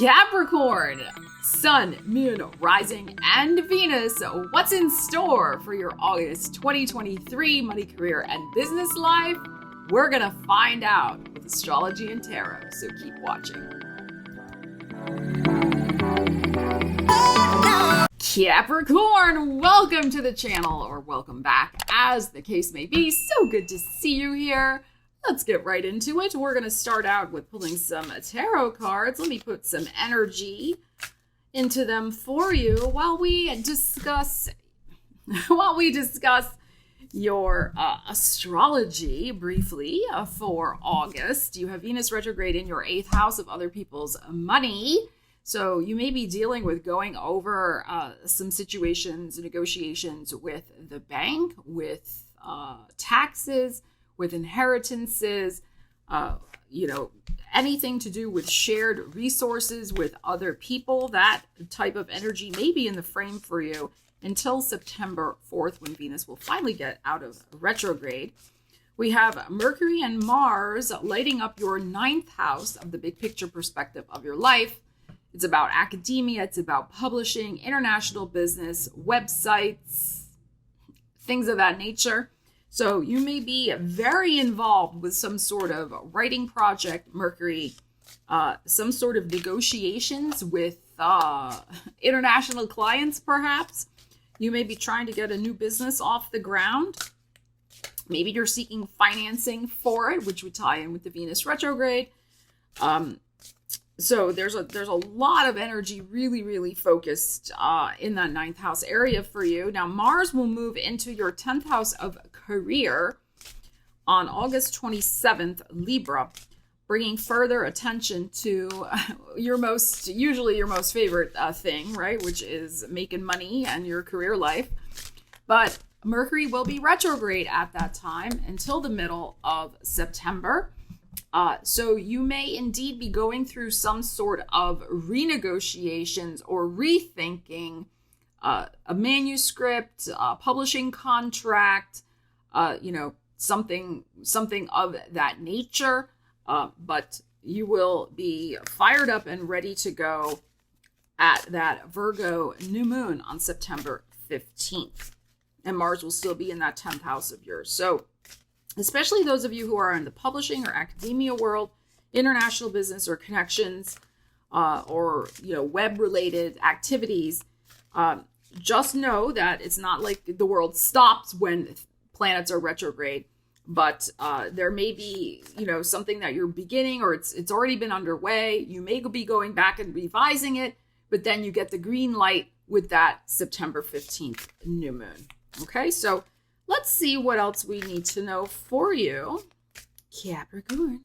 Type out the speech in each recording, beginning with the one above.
Capricorn, Sun, Moon, Rising, and Venus. What's in store for your August 2023 money, career, and business life? We're going to find out with astrology and tarot, so keep watching. Capricorn, welcome to the channel, or welcome back, as the case may be. So good to see you here. Let's get right into it. We're going to start out with pulling some tarot cards. Let me put some energy into them for you while we discuss your astrology briefly for August. You have Venus retrograde in your 8th house of other people's money. So you may be dealing with going over some situations, negotiations with the bank, with taxes, with inheritances, anything to do with shared resources with other people. That type of energy may be in the frame for you until September 4th, when Venus will finally get out of retrograde. We have Mercury and Mars lighting up your 9th house of the big picture perspective of your life. It's about academia, it's about publishing, international business, websites, things of that nature. So you may be very involved with some sort of writing project, Mercury, some sort of negotiations with international clients, perhaps. You may be trying to get a new business off the ground. Maybe you're seeking financing for it, which would tie in with the Venus retrograde. So there's a lot of energy really focused in that 9th house area for you. Now, Mars will move into your 10th house of career on August 27th, Libra, bringing further attention to usually your most favorite thing, right? Which is making money and your career life. But Mercury will be retrograde at that time until the middle of September. So you may indeed be going through some sort of renegotiations or rethinking a manuscript, a publishing contract, something of that nature. But you will be fired up and ready to go at that Virgo new moon on September 15th. And Mars will still be in that 10th house of yours. So especially those of you who are in the publishing or academia world, international business or connections, or web-related activities, just know that it's not like the world stops when planets are retrograde, but there may be something that you're beginning, or it's already been underway. You may be going back and revising it, but then you get the green light with that September 15th new moon. Okay, so let's see what else we need to know for you, Capricorn.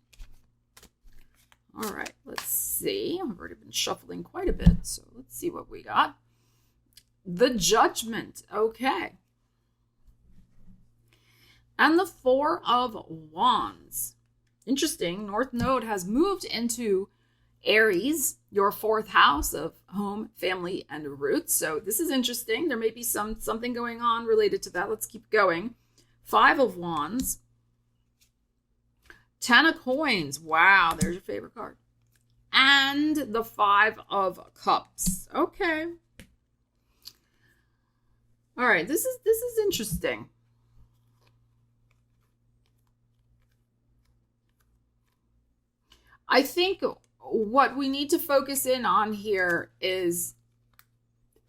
All right, let's see. I've already been shuffling quite a bit, so let's see what we got. The Judgment, okay. And the Four of Wands. Interesting, North Node has moved into Aries, your 4th house of home, family, and roots. So this is interesting. There may be something going on related to that. Let's keep going. 5 of Wands. 10 of Coins. Wow, there's your favorite card. And the 5 of Cups. Okay. All right, this is interesting. I think what we need to focus in on here is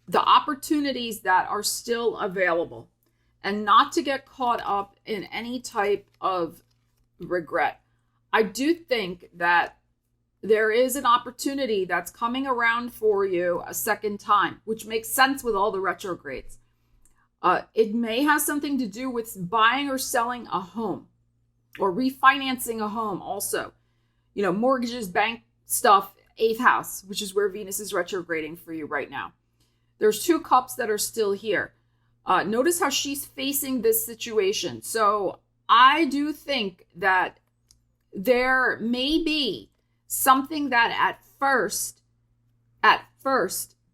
the opportunities that are still available, and not to get caught up in any type of regret. I do think that there is an opportunity that's coming around for you a second time, which makes sense with all the retrogrades. It may have something to do with buying or selling a home, or refinancing a home also. Mortgages, bank stuff, 8th house, which is where Venus is retrograding for you right now. There's 2 cups that are still here. Notice how she's facing this situation. So I do think that there may be something that at first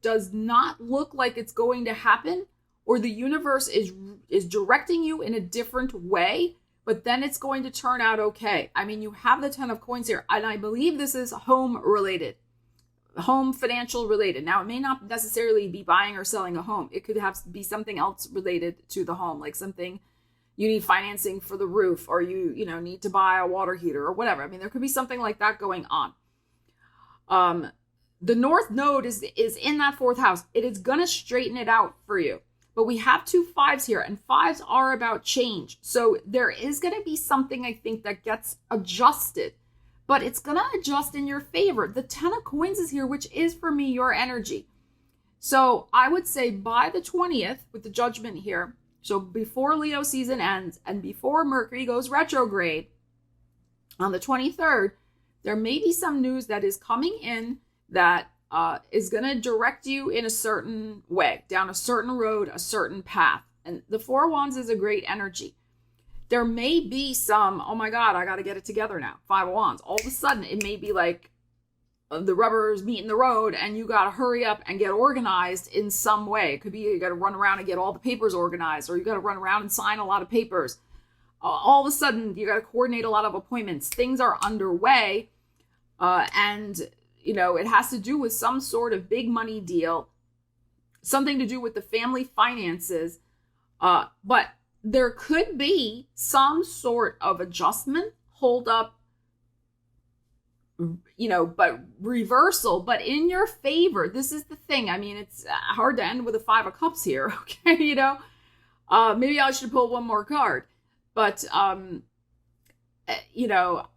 does not look like it's going to happen, or the universe is directing you in a different way, but then it's going to turn out okay. I mean, you have the 10 of Coins here, and I believe this is home related. home financial related. Now, it may not necessarily be buying or selling a home. It could be something else related to the home, like something you need financing for the roof, or you need to buy a water heater or whatever. I mean, there could be something like that going on. The North Node is in that fourth house. It is going to straighten it out for you. But we have 2 5s here, and 5s are about change. So there is going to be something, I think, that gets adjusted, but it's going to adjust in your favor. The 10 of coins is here, which is, for me, your energy. So I would say by the 20th, with the judgment here, so before Leo season ends and before Mercury goes retrograde on the 23rd, there may be some news that is coming in that is going to direct you in a certain way, down a certain road, a certain path. And the 4 of Wands is a great energy. There may be some, oh my God, I got to get it together now. 5 of Wands. All of a sudden, it may be like the rubber's meeting the road and you got to hurry up and get organized in some way. It could be you got to run around and get all the papers organized, or you got to run around and sign a lot of papers. All of a sudden, you got to coordinate a lot of appointments. Things are underway, and it has to do with some sort of big money deal, something to do with the family finances. But there could be some sort of adjustment, hold up, but reversal, but in your favor. This is the thing. I mean, it's hard to end with a 5 of Cups here. Okay. Maybe I should pull one more card, but,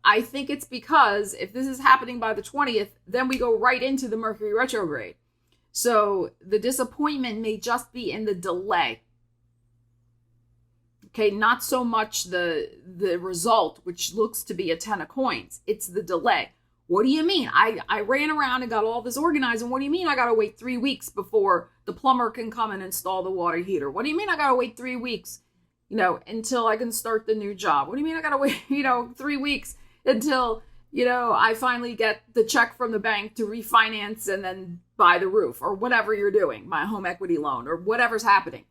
I think it's because if this is happening by the 20th, then we go right into the Mercury retrograde. So the disappointment may just be in the delay. Okay, not so much the result, which looks to be a 10 of coins. It's the delay. What do you mean? I ran around and got all this organized. And what do you mean I got to wait 3 weeks before the plumber can come and install the water heater? What do you mean I got to wait 3 weeks? Until I can start the new job. What do you mean I got to wait, 3 weeks until, I finally get the check from the bank to refinance and then buy the roof, or whatever you're doing, my home equity loan, or whatever's happening.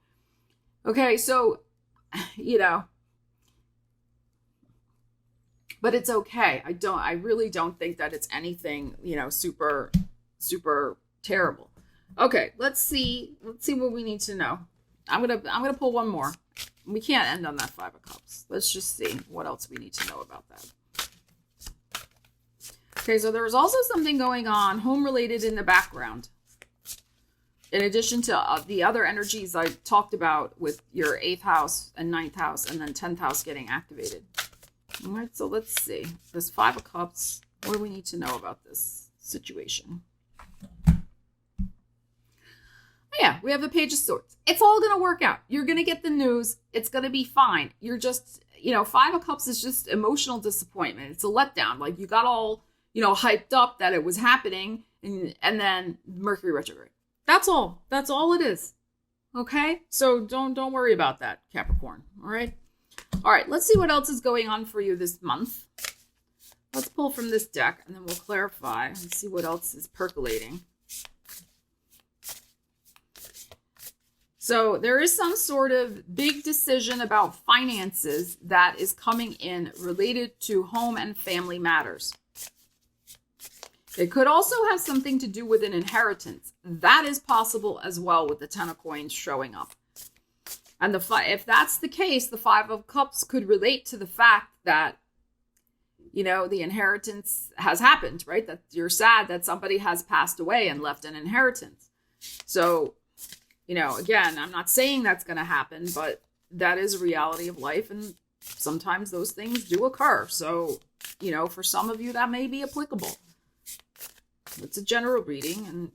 Okay. So, but it's okay. I really don't think that it's anything, super, super terrible. Okay. Let's see what we need to know. I'm going to pull one more. We can't end on that 5 of Cups. Let's just see what else we need to know about that. Okay, so there was also something going on home-related in the background. In addition to the other energies I talked about with your 8th house and 9th house and then 10th house getting activated. All right, so let's see. This 5 of Cups, what do we need to know about this situation? Yeah, we have the Page of Swords. It's all going to work out. You're going to get the news. It's going to be fine. You're just, 5 of Cups is just emotional disappointment. It's a letdown. Like you got all, hyped up that it was happening and then Mercury retrograde. That's all. That's all it is. Okay? So don't worry about that, Capricorn. All right? All right, let's see what else is going on for you this month. Let's pull from this deck and then we'll clarify and see what else is percolating. So there is some sort of big decision about finances that is coming in related to home and family matters. It could also have something to do with an inheritance. That is possible as well with the 10 of coins showing up. And if that's the case, the 5 of Cups could relate to the fact that, the inheritance has happened, right? That you're sad that somebody has passed away and left an inheritance. So, again, I'm not saying that's going to happen, but that is a reality of life. And sometimes those things do occur. So, for some of you, that may be applicable. It's a general reading. And,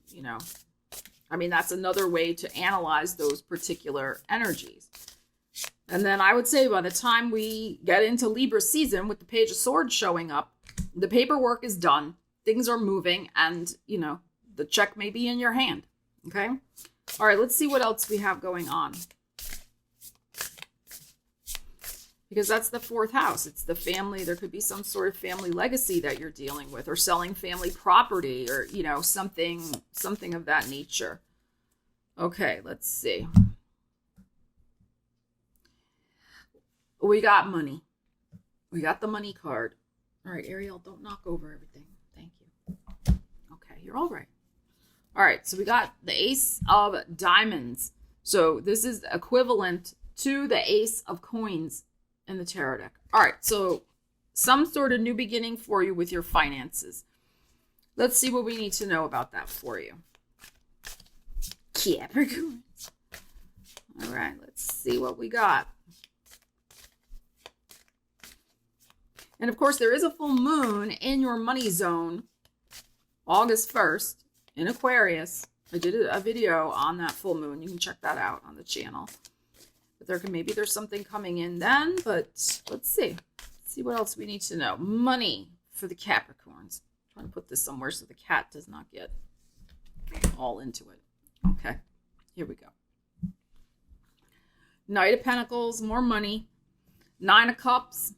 that's another way to analyze those particular energies. And then I would say by the time we get into Libra season with the Page of Swords showing up, the paperwork is done. Things are moving and, the check may be in your hand. Okay. All right, let's see what else we have going on. Because that's the 4th house. It's the family. There could be some sort of family legacy that you're dealing with, or selling family property, or, something of that nature. Okay, let's see. We got money. We got the money card. All right, Ariel, don't knock over everything. Thank you. Okay, you're all right. All right, so we got the Ace of Diamonds. So this is equivalent to the Ace of Coins in the tarot deck. All right, so some sort of new beginning for you with your finances. Let's see what we need to know about that for you. Capricorn. All right, let's see what we got. And of course, there is a full moon in your money zone, August 1st, in Aquarius. I did a video on that full moon. You can check that out on the channel. But maybe there's something coming in then, but let's see. Let's see what else we need to know. Money for the Capricorns. I'm trying to put this somewhere so the cat does not get all into it. Okay, here we go. Knight of Pentacles, more money. Nine of Cups,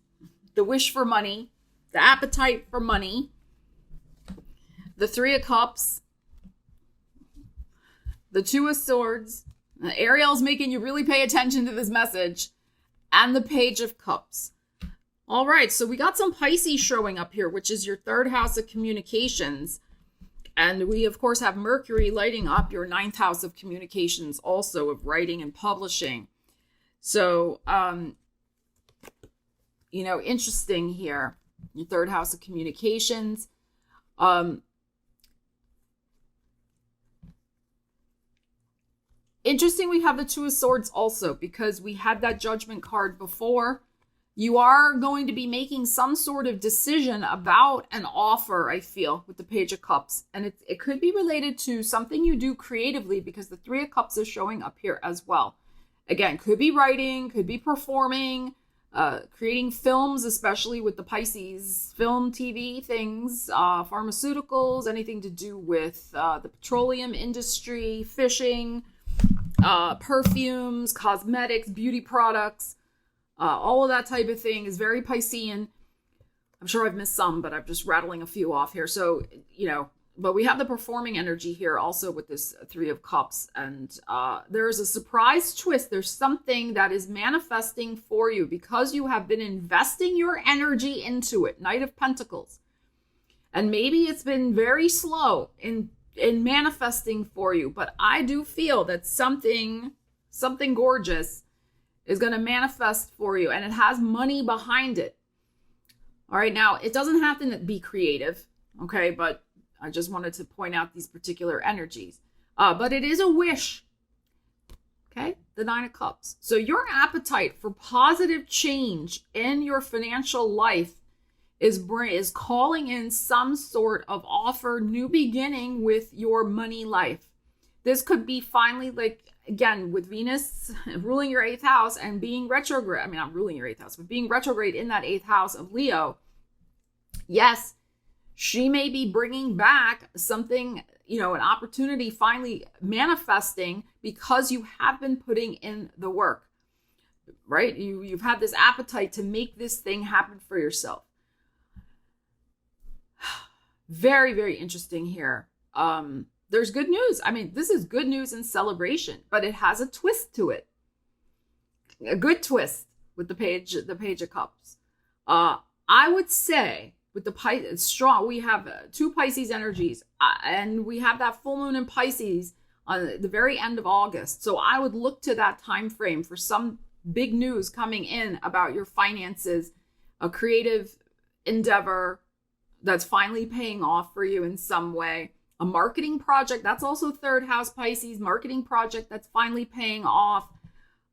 the wish for money, the appetite for money. The Three of Cups, the Two of Swords. Ariel's making you really pay attention to this message. And the Page of Cups. All right, so we got some Pisces showing up here, which is your third house of communications. And we, of course, have Mercury lighting up your ninth house of communications, also of writing and publishing. So, interesting here. Your third house of communications. Interesting, we have the Two of Swords also, because we had that Judgment card before. You are going to be making some sort of decision about an offer, I feel, with the Page of Cups. And it could be related to something you do creatively, because the Three of Cups is showing up here as well. Again, could be writing, could be performing, creating films, especially with the Pisces, film, TV things, pharmaceuticals, anything to do with the petroleum industry, fishing, perfumes, cosmetics, beauty products, all of that type of thing is very Piscean. I'm sure I've missed some, but I'm just rattling a few off here. So, but we have the performing energy here also with this Three of Cups. And there's a surprise twist. There's something that is manifesting for you because you have been investing your energy into it. Knight of Pentacles. And maybe it's been very slow in manifesting for you, but I do feel that something gorgeous is going to manifest for you, and it has money behind it. All right, now it doesn't have to be creative, okay, but I just wanted to point out these particular energies. But it is a wish, okay, the Nine of Cups. So your appetite for positive change in your financial life is calling in some sort of offer, new beginning with your money life. This could be finally, like, again, with Venus ruling your 8th house and being retrograde. I mean, not ruling your 8th house, but being retrograde in that 8th house of Leo. Yes, she may be bringing back something, an opportunity finally manifesting because you have been putting in the work, right? You've had this appetite to make this thing happen for yourself. Very, very interesting here. There's good news. I mean, this is good news and celebration, but it has a twist to it. A good twist with the Page of Cups. I would say with the Pisces, strong, we have two Pisces energies, and we have that full moon in Pisces on the very end of August. So I would look to that time frame for some big news coming in about your finances, a creative endeavor that's finally paying off for you in some way. A marketing project, that's also third house Pisces, marketing project that's finally paying off.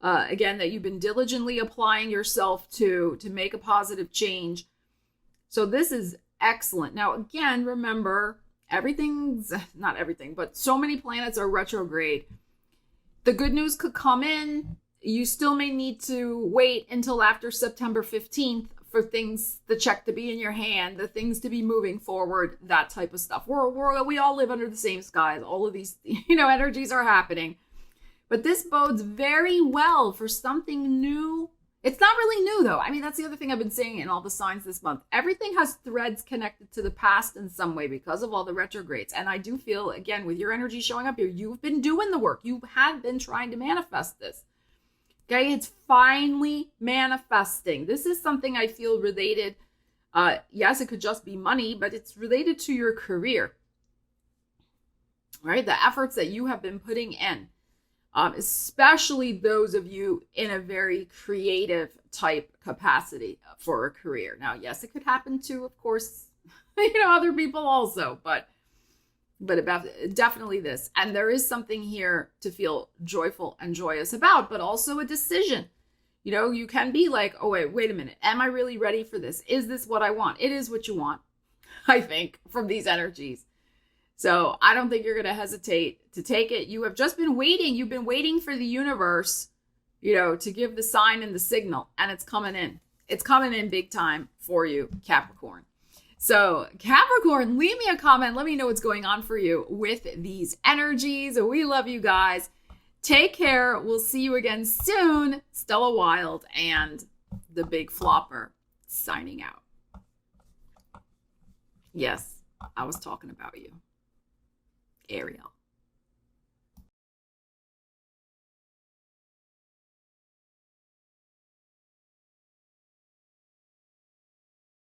Again, that you've been diligently applying yourself to make a positive change. So this is excellent. Now, again, remember, not everything, but so many planets are retrograde. The good news could come in. You still may need to wait until after September 15th for the check to be in your hand, the things to be moving forward, that type of stuff. We all live under the same skies. All of these, energies are happening. But this bodes very well for something new. It's not really new, though. I mean, that's the other thing I've been saying in all the signs this month. Everything has threads connected to the past in some way because of all the retrogrades. And I do feel, again, with your energy showing up here, you've been doing the work. You have been trying to manifest this. Okay, it's finally manifesting. This is something I feel related. Yes, it could just be money, but it's related to your career. right? The efforts that you have been putting in, especially those of you in a very creative type capacity for a career. Now, yes, it could happen to, of course, other people also, but about definitely this. And there is something here to feel joyful and joyous about, but also a decision. You can be like, oh, wait a minute. Am I really ready for this? Is this what I want? It is what you want, I think, from these energies. So I don't think you're going to hesitate to take it. You have just been waiting. You've been waiting for the universe, to give the sign and the signal, and it's coming in. It's coming in big time for you, Capricorn. So Capricorn, leave me a comment. Let me know what's going on for you with these energies. We love you guys. Take care. We'll see you again soon. Stella Wilde and the Big Flopper signing out. Yes, I was talking about you. Ariel.